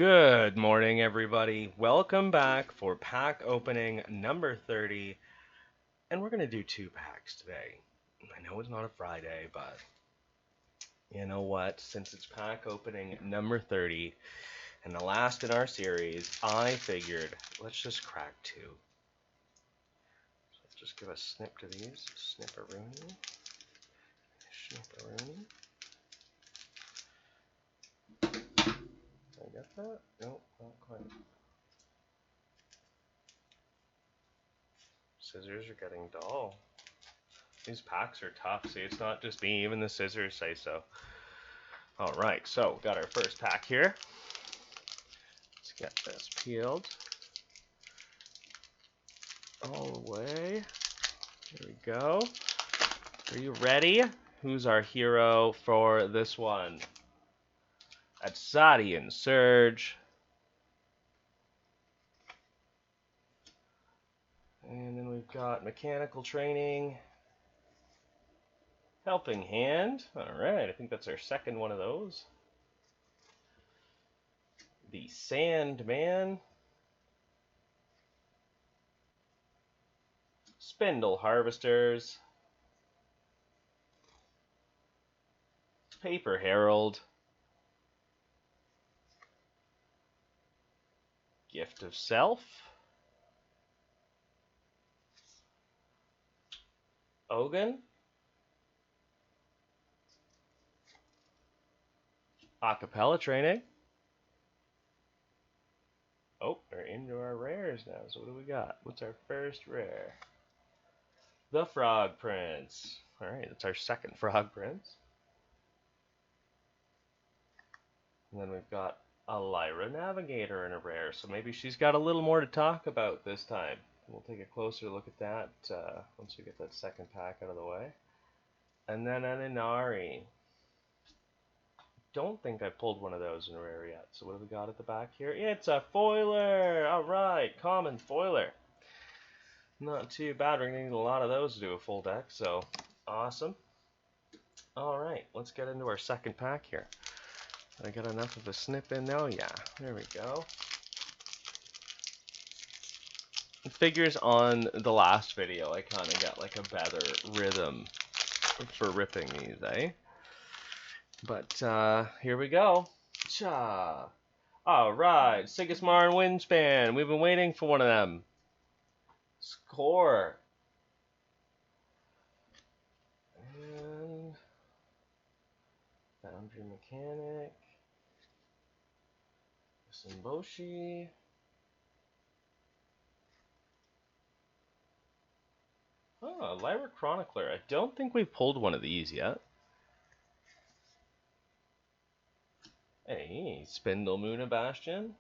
Good morning, everybody. Welcome back for pack opening number 30. And we're going to do two packs today. I know it's not a Friday, but you know what? Since it's pack opening number 30 and the last in our series, I figured let's just crack two. So let's just give a snip to these. Snipperoonie. Snipperoonie. Did I get that? Nope, not quite. Scissors are getting dull. These packs are tough. See, it's not just me. Even the scissors say so. All right, so got our first pack here. Let's get this peeled all the way. Here we go. Are you ready? Who's our hero for this one? That's Sadean Surge. And then we've got Mechanical Training. Helping Hand. All right, I think that's our second one of those. The Sandman. Spindle Harvesters. Paper Herald. Gift of Self. Ogun. Acapella Training. Oh, we're into our rares now. So what do we got? What's our first rare? The Frog Prince. Alright, that's our second Frog Prince. And then we've got a Lyra Navigator in a rare. So maybe she's got a little more to talk about this time. We'll take a closer look at that once we get that second pack out of the way. And then an Inari. Don't think I pulled one of those in a rare yet. So what have we got at the back here? It's a foiler! Alright, common foiler. Not too bad. We're going to need a lot of those to do a full deck, so awesome. Alright, let's get into our second pack here. I got enough of a snip in now? Yeah, there we go. It figures on the last video I kind of got like a better rhythm for ripping these, eh? But here we go. Cha! Alright, Sigismar and Windspan. We've been waiting for one of them. Score. And Boundary Mechanic. Simboshi. Oh, Lyra Chronicler. I don't think we've pulled one of these yet. Hey, Spindle Moon Bastion.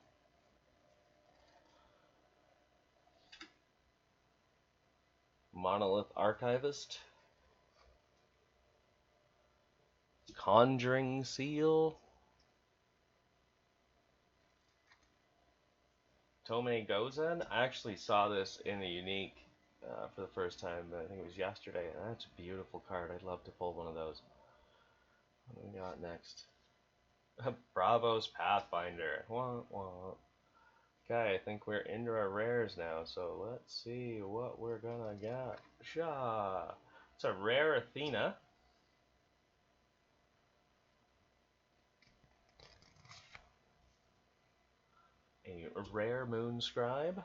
Monolith Archivist. Conjuring Seal. Tomei Gozen. I actually saw this in a unique for the first time. I think it was yesterday. That's a beautiful card. I'd love to pull one of those. What do we got next? Bravos Pathfinder. Wah, wah. Okay, I think we're into our rares now, so let's see what we're gonna get. Sha! It's a rare Athena. A rare Moon Scribe.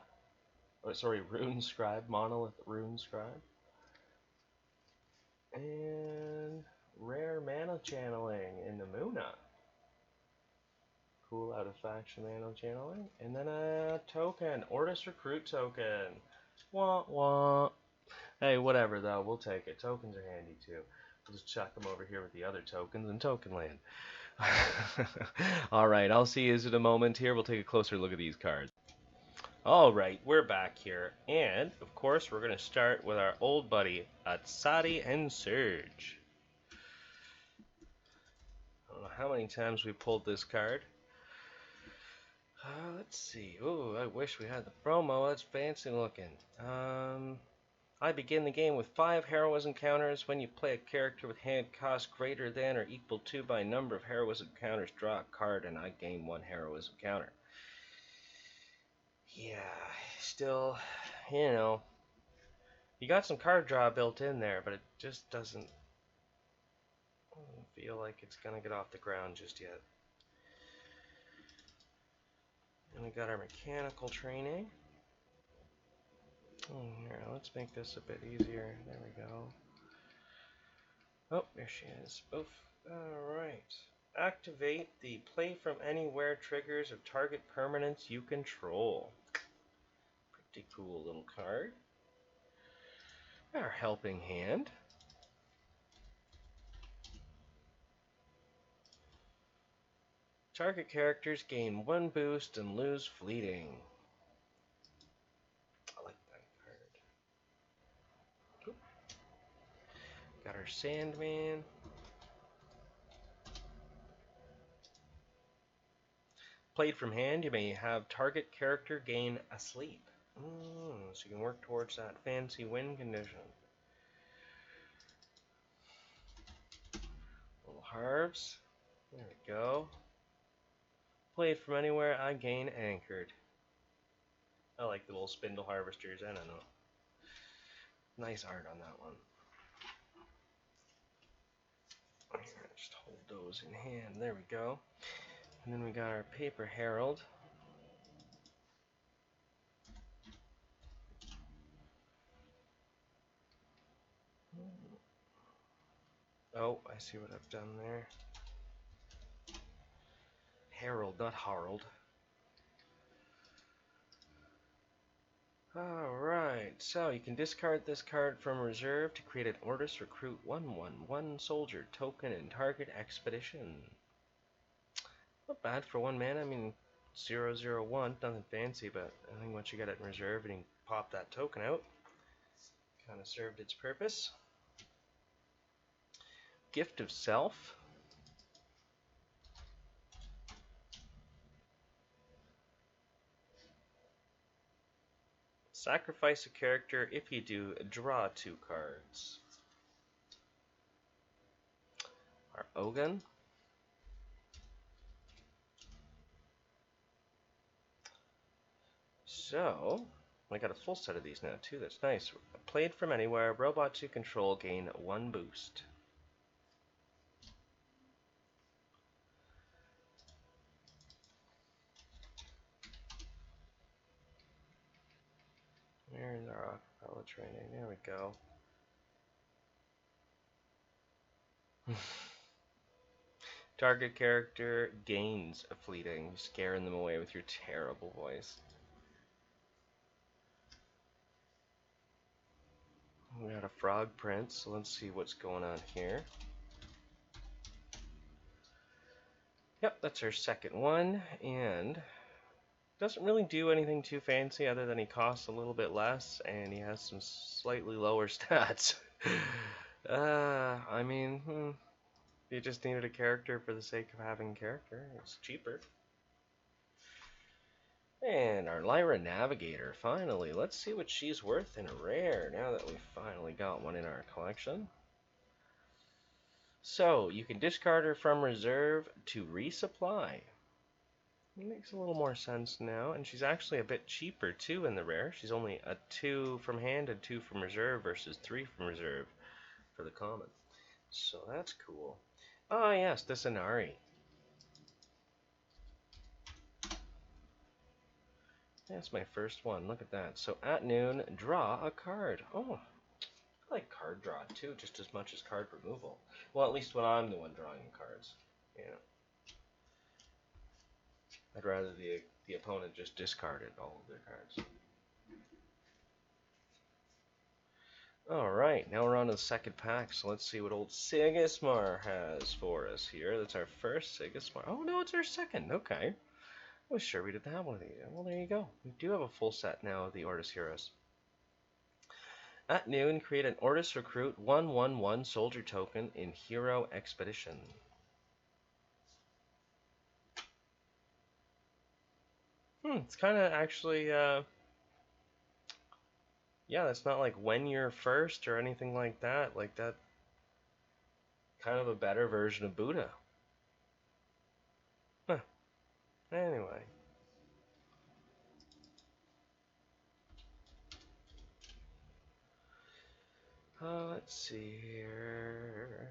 Oh, sorry, Rune Scribe. Monolith Rune Scribe. And rare Mana Channeling in the Muna. Cool out of faction Mana Channeling. And then a token. Ortis Recruit token. Wah wah. Hey, whatever though, we'll take it. Tokens are handy too. We'll just chuck them over here with the other tokens in Token Land. Alright, I'll see you in a moment here. We'll take a closer look at these cards. Alright, we're back here. And, of course, we're going to start with our old buddy, Sadean Surge. I don't know how many times we pulled this card. Let's see. Ooh, I wish we had the promo. That's fancy looking. I begin the game with 5 heroism counters. When you play a character with hand cost greater than or equal to by number of heroism counters, draw a card and I gain 1 heroism counter. Yeah, still, you know, you got some card draw built in there, but it just doesn't feel like it's gonna get off the ground just yet. And we got our mechanical training. Here, let's make this a bit easier. There we go. Oh, there she is. Oof. Alright. Activate the play from anywhere triggers of target permanents you control. Pretty cool little card. Our helping hand. Target characters gain 1 boost and lose fleeting. I like that card. Oop. Got our Sandman. Played from hand, you may have target character gain asleep. So you can work towards that fancy win condition. Little harves. There we go. Played from anywhere, I gain anchored. I like the little spindle harvesters, I don't know. Nice art on that one. Just hold those in hand. There we go. And then we got our Paper Herald. Oh, I see what I've done there. Herald, not Harald. Alright, so you can discard this card from reserve to create an Ortus Recruit 1/1/1 soldier token in target expedition. Not bad for 1 mana. I mean, 0/0/1, nothing fancy, but I think once you get it in reserve and you pop that token out, kind of served its purpose. Gift of Self. Sacrifice a character. If you do, draw 2 cards. Our Ogun. So, I got a full set of these now too. That's nice. Played from anywhere. Robots you control gain 1 boost. There's our acapella training. There we go. Target character gains a fleeting, scaring them away with your terrible voice. We got a Frog Prince, so let's see what's going on here. Yep, that's our second one, and doesn't really do anything too fancy other than he costs a little bit less, and he has some slightly lower stats. I mean, you just needed a character for the sake of having a character. It's cheaper. And our Lyra Navigator, finally. Let's see what she's worth in a rare, now that we've finally got one in our collection. So, you can discard her from reserve to resupply. It makes a little more sense now, and she's actually a bit cheaper too in the rare. She's only a 2 from hand and 2 from reserve versus 3 from reserve for the common. So that's cool. Ah yes, the Scenari. That's my first one. Look at that. So at noon, draw a card. Oh, I like card draw too, just as much as card removal. Well, at least when I'm the one drawing the cards. Yeah. I'd rather the opponent just discarded all of their cards. Alright, now we're on to the second pack, so let's see what old Sigismar has for us here. That's our first Sigismar. Oh no, it's our second. Okay. I was sure we didn't have one of these. Well, there you go. We do have a full set now of the Ortus Heroes. At noon, create an Ortus Recruit 1/1/1 soldier token in Hero Expedition. It's kind of actually Yeah, that's not like when you're first or anything like that. Like that, kind of a better version of Buddha. Huh. Anyway. Let's see here.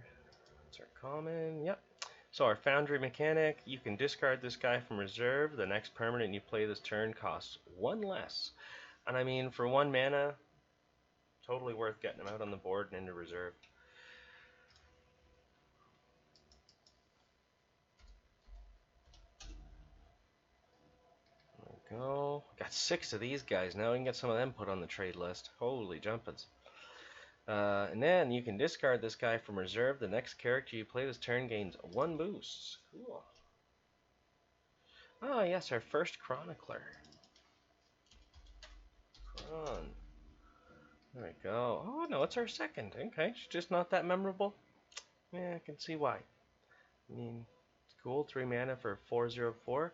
It's our common. Yep. So our Foundry Mechanic, you can discard this guy from reserve. The next permanent you play this turn costs one less. And I mean, for 1 mana, totally worth getting him out on the board and into reserve. There we go. Got 6 of these guys now. We can get some of them put on the trade list. Holy jumpins. And then you can discard this guy from reserve. The next character you play this turn gains 1 boost. Cool. Ah, yes, our first Chronicler. Chron. There we go. Oh, no, it's our second. Okay, she's just not that memorable. Yeah, I can see why. I mean, it's cool. 3 mana for 4/04.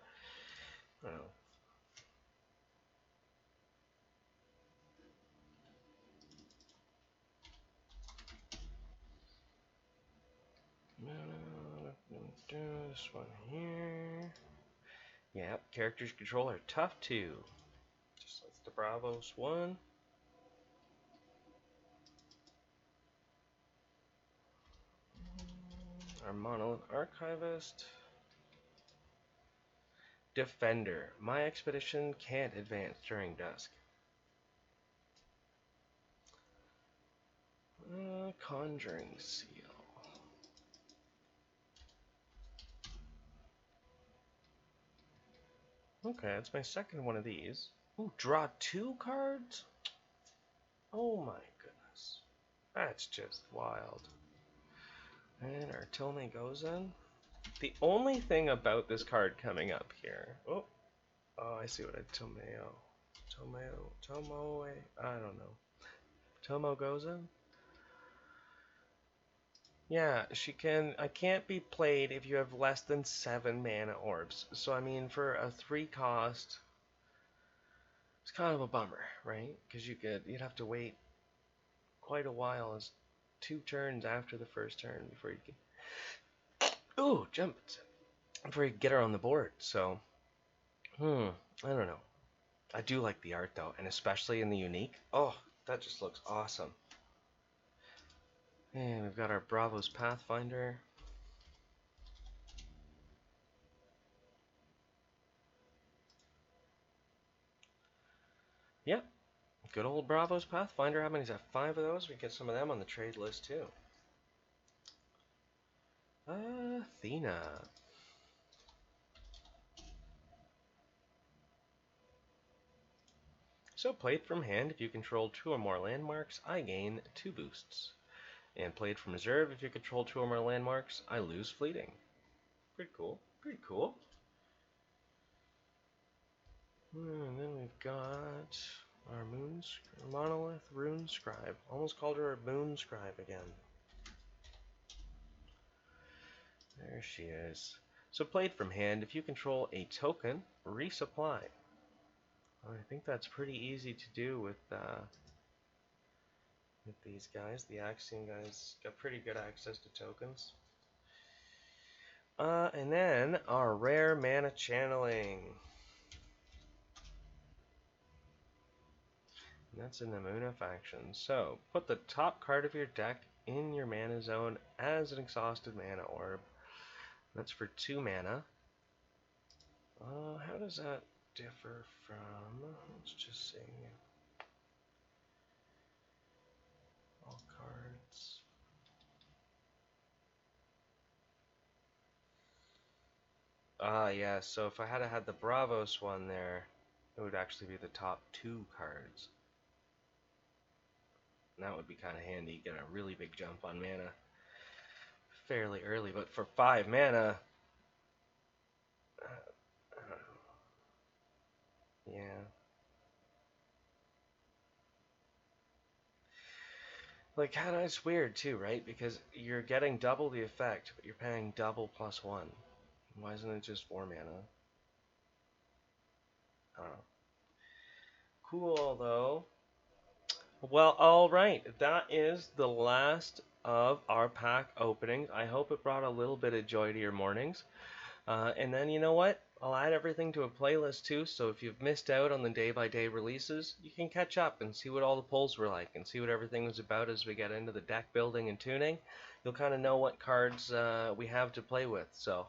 I don't know. This one here. Yep, characters control are tough too. Just like the Bravos one. Our Monolith Archivist. Defender. My expedition can't advance during dusk. Conjuring Seal. Okay, that's my second one of these. Ooh, draw 2 cards? Oh my goodness. That's just wild. And our Tilme goes in. The only thing about this card coming up here. Oh, I see what I Tomeo. Tomoe. I don't know. Tomo goes in. Yeah, she can. I can't be played if you have less than 7 mana orbs. So I mean, for a 3 cost, it's kind of a bummer, right? Because you'd have to wait quite a while, as 2 turns after the first turn before you get. Ooh, jump! Before you get her on the board. So, I don't know. I do like the art though, and especially in the unique. Oh, that just looks awesome. And we've got our Bravos Pathfinder. Yep, good old Bravos Pathfinder. How many's that? 5 of those? We get some of them on the trade list too. Athena. So played from hand, if you control 2 or more landmarks, I gain 2 boosts. And played from reserve, if you control 2 or more landmarks, I lose fleeting. Pretty cool. Pretty cool. And then we've got our Monolith Rune Scribe. Almost called her a Moon Scribe again. There she is. So played from hand, if you control a token, resupply. I think that's pretty easy to do with these guys. The Axiom guys got pretty good access to tokens. And then our rare mana channeling. And that's in the Muna faction. So put the top card of your deck in your mana zone as an exhausted mana orb. That's for 2 mana. How does that differ from? Let's just see. All cards. Yeah, so if I had the Bravos one there, it would actually be the top 2 cards. And that would be kind of handy, get a really big jump on mana fairly early, but for 5 mana, yeah. Like, kind of, it's weird too, right? Because you're getting double the effect, but you're paying double +1. Why isn't it just 4 mana? I don't know. Cool, though. Well, all right. That is the last of our pack openings. I hope it brought a little bit of joy to your mornings. And then you know what? I'll add everything to a playlist too, so if you've missed out on the day-by-day releases, you can catch up and see what all the polls were like and see what everything was about as we get into the deck building and tuning. You'll kind of know what cards we have to play with. So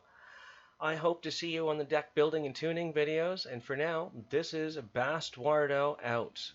I hope to see you on the deck building and tuning videos. And for now, this is Bastuardo out.